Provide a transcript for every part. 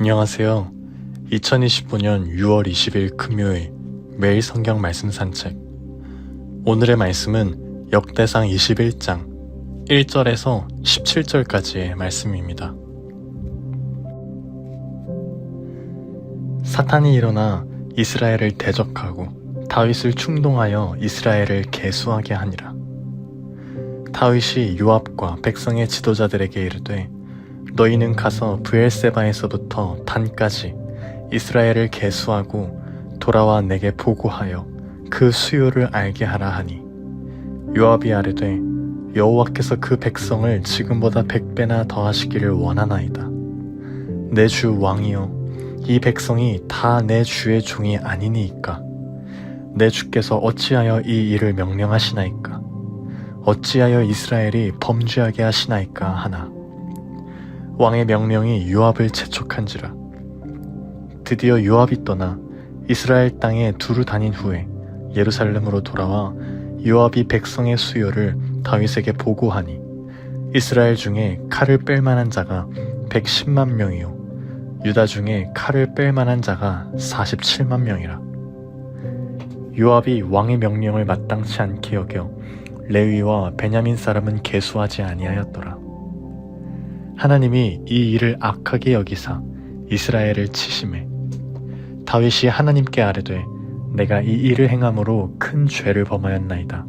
안녕하세요. 2025년 6월 20일 금요일 매일 성경 말씀 산책. 오늘의 말씀은 역대상 21장 1절에서 17절까지의 말씀입니다. 사탄이 일어나 이스라엘을 대적하고 다윗을 충동하여 이스라엘을 계수하게 하니라. 다윗이 요압과 백성의 지도자들에게 이르되 너희는 가서 브엘세바에서부터 단까지 이스라엘을 계수하고 돌아와 내게 보고하여 그 수요를 알게 하라 하니, 요압이 아뢰되 여호와께서 그 백성을 지금보다 100배나 더하시기를 원하나이다. 내 주 왕이여, 이 백성이 다 내 주의 종이 아니니이까 내 주께서 어찌하여 이 일을 명령하시나이까? 어찌하여 이스라엘이 범죄하게 하시나이까 하나, 왕의 명령이 요압을 재촉한지라. 드디어 요압이 떠나 이스라엘 땅에 두루 다닌 후에 예루살렘으로 돌아와 요압이 백성의 수요를 다윗에게 보고하니, 이스라엘 중에 칼을 뺄 만한 자가 110만 명이요 유다 중에 칼을 뺄 만한 자가 47만 명이라. 요압이 왕의 명령을 마땅치 않게 여겨 레위와 베냐민 사람은 계수하지 아니하였더라. 하나님이 이 일을 악하게 여기사 이스라엘을 치심해 다윗이 하나님께 아뢰되 내가 이 일을 행함으로 큰 죄를 범하였나이다.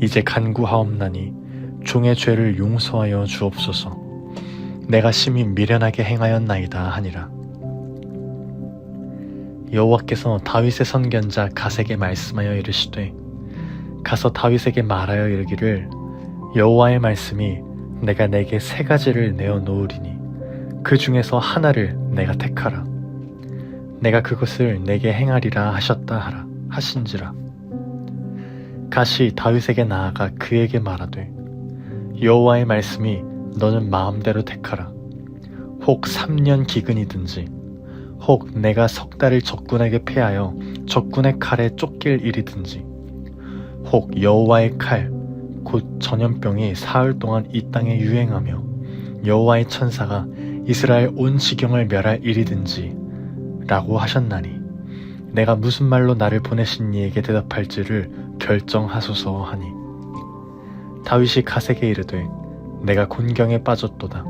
이제 간구하옵나니 종의 죄를 용서하여 주옵소서. 내가 심히 미련하게 행하였나이다 하니라. 여호와께서 다윗의 선견자 갓에게 말씀하여 이르시되 가서 다윗에게 말하여 이르기를 여호와의 말씀이 내가 내게 3가지를 내어 놓으리니 그 중에서 하나를 내가 택하라. 내가 그것을 내게 행하리라 하셨다 하라 하신지라. 갓이 다윗에게 나아가 그에게 말하되 여호와의 말씀이 너는 마음대로 택하라. 혹 3년 기근이든지 혹 내가 석 달을 적군에게 패하여 적군의 칼에 쫓길 일이든지 혹 여호와의 칼 곧 전염병이 사흘 동안 이 땅에 유행하며 여호와의 천사가 이스라엘 온 지경을 멸할 일이든지 라고 하셨나니 내가 무슨 말로 나를 보내신 이에게 대답할지를 결정하소서 하니, 다윗이 갓에게 이르되 내가 곤경에 빠졌도다.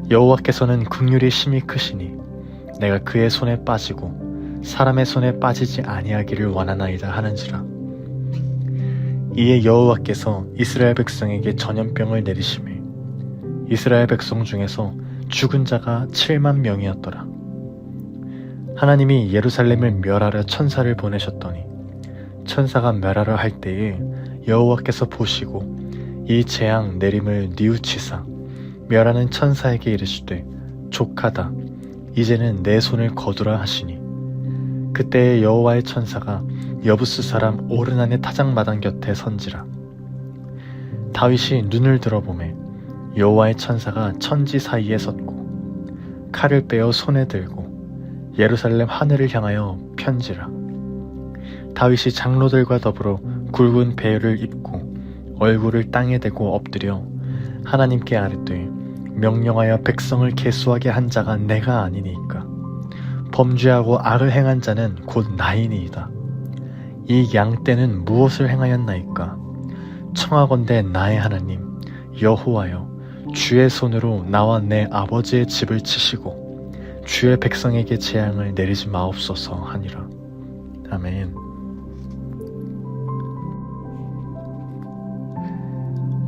여호와께서는 긍휼이 심히 크시니 내가 그의 손에 빠지고 사람의 손에 빠지지 아니하기를 원하나이다 하는지라. 이에 여호와께서 이스라엘 백성에게 전염병을 내리시매 이스라엘 백성 중에서 죽은 자가 7만 명이었더라. 하나님이 예루살렘을 멸하려 천사를 보내셨더니 천사가 멸하려 할 때에 여호와께서 보시고 이 재앙 내림을 뉘우치사 멸하는 천사에게 이르시되 족하다. 이제는 내 손을 거두라 하시니, 그때에 여호와의 천사가 여부스 사람 오르난의 타작마당 곁에 선지라. 다윗이 눈을 들어보매 여호와의 천사가 천지 사이에 섰고 칼을 빼어 손에 들고 예루살렘 하늘을 향하여 편지라. 다윗이 장로들과 더불어 굵은 베일을 입고 얼굴을 땅에 대고 엎드려 하나님께 아뢰되 명령하여 백성을 계수하게 한 자가 내가 아니니까 범죄하고 악을 행한 자는 곧 나이니이다. 이 양떼는 무엇을 행하였나이까? 청하건대 나의 하나님 여호와여, 주의 손으로 나와 내 아버지의 집을 치시고 주의 백성에게 재앙을 내리지 마옵소서 하니라. 아멘.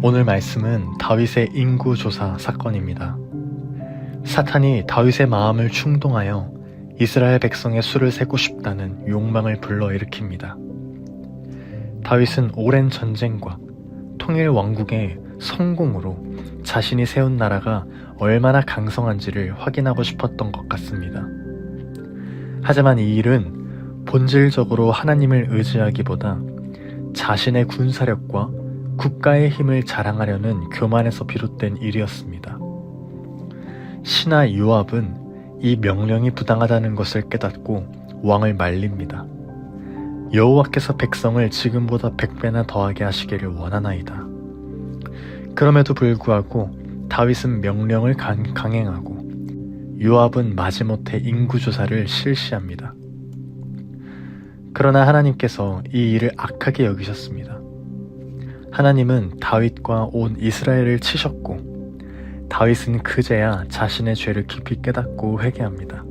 오늘 말씀은 다윗의 인구조사 사건입니다. 사탄이 다윗의 마음을 충동하여 이스라엘 백성의 수를 세고 싶다는 욕망을 불러일으킵니다. 다윗은 오랜 전쟁과 통일 왕국의 성공으로 자신이 세운 나라가 얼마나 강성한지를 확인하고 싶었던 것 같습니다. 하지만 이 일은 본질적으로 하나님을 의지하기보다 자신의 군사력과 국가의 힘을 자랑하려는 교만에서 비롯된 일이었습니다. 신하 요압은 이 명령이 부당하다는 것을 깨닫고 왕을 말립니다. 여호와께서 백성을 지금보다 100배나 더하게 하시기를 원하나이다. 그럼에도 불구하고 다윗은 명령을 강행하고 요압은 마지못해 인구조사를 실시합니다. 그러나 하나님께서 이 일을 악하게 여기셨습니다. 하나님은 다윗과 온 이스라엘을 치셨고 다윗은 그제야 자신의 죄를 깊이 깨닫고 회개합니다.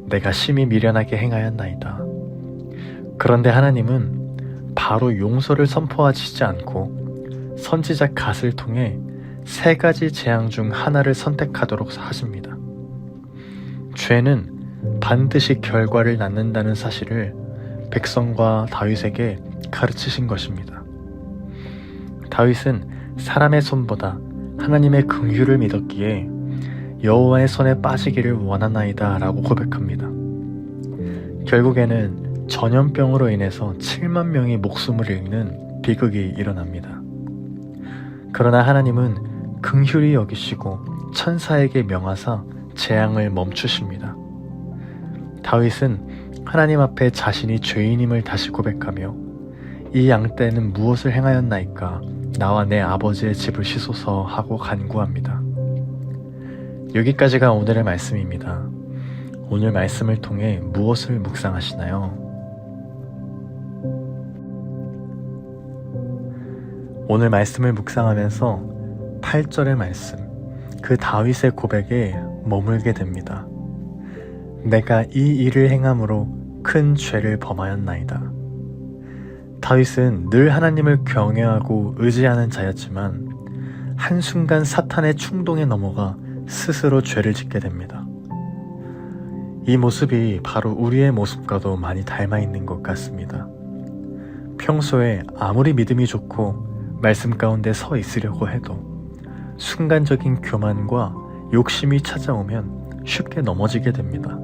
내가 심히 미련하게 행하였나이다. 그런데 하나님은 바로 용서를 선포하시지 않고 선지자 갓을 통해 3가지 재앙 중 하나를 선택하도록 하십니다. 죄는 반드시 결과를 낳는다는 사실을 백성과 다윗에게 가르치신 것입니다. 다윗은 사람의 손보다 하나님의 긍휼을 믿었기에 여호와의 손에 빠지기를 원하나이다 라고 고백합니다. 결국에는 전염병으로 인해서 7만 명이 목숨을 잃는 비극이 일어납니다. 그러나 하나님은 긍휼히 여기시고 천사에게 명하사 재앙을 멈추십니다. 다윗은 하나님 앞에 자신이 죄인임을 다시 고백하며 이 양떼는 무엇을 행하였나이까 나와 내 아버지의 집을 씻소서 하고 간구합니다. 여기까지가 오늘의 말씀입니다. 오늘 말씀을 통해 무엇을 묵상하시나요? 오늘 말씀을 묵상하면서 8절의 말씀, 그 다윗의 고백에 머물게 됩니다. 내가 이 일을 행함으로 큰 죄를 범하였나이다. 다윗은 늘 하나님을 경외하고 의지하는 자였지만 한순간 사탄의 충동에 넘어가 스스로 죄를 짓게 됩니다. 이 모습이 바로 우리의 모습과도 많이 닮아 있는 것 같습니다. 평소에 아무리 믿음이 좋고 말씀 가운데 서 있으려고 해도 순간적인 교만과 욕심이 찾아오면 쉽게 넘어지게 됩니다.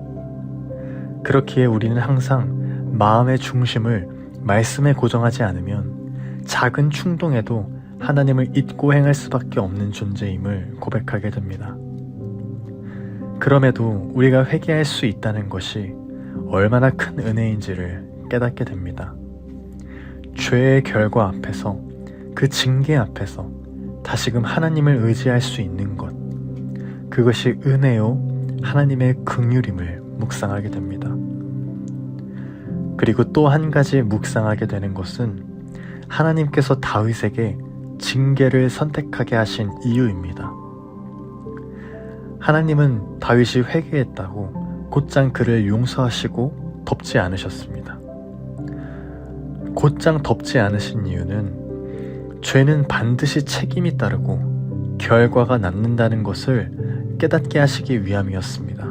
그렇기에 우리는 항상 마음의 중심을 말씀에 고정하지 않으면 작은 충동에도 하나님을 잊고 행할 수밖에 없는 존재임을 고백하게 됩니다. 그럼에도 우리가 회개할 수 있다는 것이 얼마나 큰 은혜인지를 깨닫게 됩니다. 죄의 결과 앞에서, 그 징계 앞에서 다시금 하나님을 의지할 수 있는 것, 그것이 은혜요 하나님의 긍휼임을 묵상하게 됩니다. 그리고 또 한 가지 묵상하게 되는 것은 하나님께서 다윗에게 징계를 선택하게 하신 이유입니다. 하나님은 다윗이 회개했다고 곧장 그를 용서하시고 덮지 않으셨습니다. 곧장 덮지 않으신 이유는 죄는 반드시 책임이 따르고 결과가 남는다는 것을 깨닫게 하시기 위함이었습니다.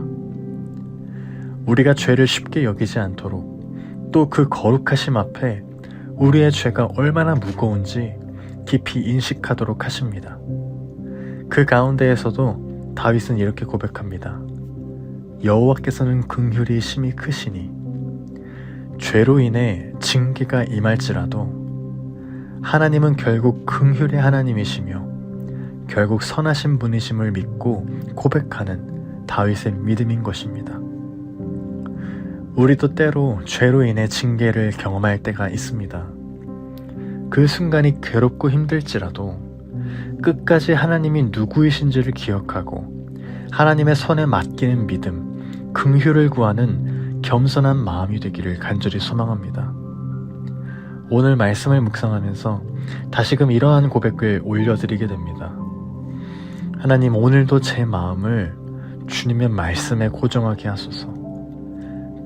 우리가 죄를 쉽게 여기지 않도록 또 그 거룩하심 앞에 우리의 죄가 얼마나 무거운지 깊이 인식하도록 하십니다. 그 가운데에서도 다윗은 이렇게 고백합니다. 여호와께서는 긍휼이 심히 크시니 죄로 인해 징계가 임할지라도 하나님은 결국 긍휼의 하나님이시며 결국 선하신 분이심을 믿고 고백하는 다윗의 믿음인 것입니다. 우리도 때로 죄로 인해 징계를 경험할 때가 있습니다. 그 순간이 괴롭고 힘들지라도 끝까지 하나님이 누구이신지를 기억하고 하나님의 손에 맡기는 믿음, 긍휼을 구하는 겸손한 마음이 되기를 간절히 소망합니다. 오늘 말씀을 묵상하면서 다시금 이러한 고백을 올려드리게 됩니다. 하나님, 오늘도 제 마음을 주님의 말씀에 고정하게 하소서.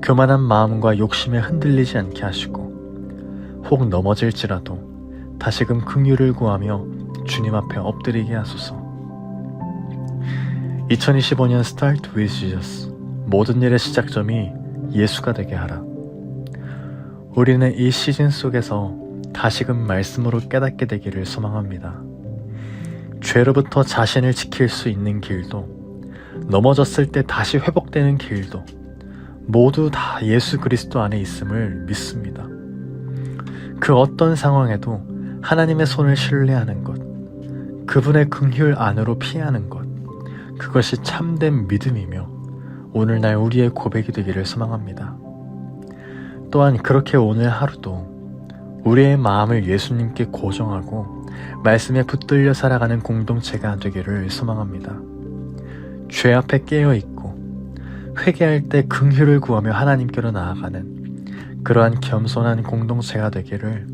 교만한 마음과 욕심에 흔들리지 않게 하시고 혹 넘어질지라도 다시금 긍휼을 구하며 주님 앞에 엎드리게 하소서. 2025년 Start with Jesus, 모든 일의 시작점이 예수가 되게 하라. 우리는 이 시즌 속에서 다시금 말씀으로 깨닫게 되기를 소망합니다. 죄로부터 자신을 지킬 수 있는 길도, 넘어졌을 때 다시 회복되는 길도 모두 다 예수 그리스도 안에 있음을 믿습니다. 그 어떤 상황에도 하나님의 손을 신뢰하는 것, 그분의 긍휼 안으로 피하는 것, 그것이 참된 믿음이며 오늘날 우리의 고백이 되기를 소망합니다. 또한 그렇게 오늘 하루도 우리의 마음을 예수님께 고정하고 말씀에 붙들려 살아가는 공동체가 되기를 소망합니다. 죄 앞에 깨어있고 회개할 때 긍휼을 구하며 하나님께로 나아가는 그러한 겸손한 공동체가 되기를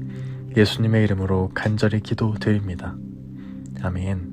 예수님의 이름으로 간절히 기도드립니다. 아멘.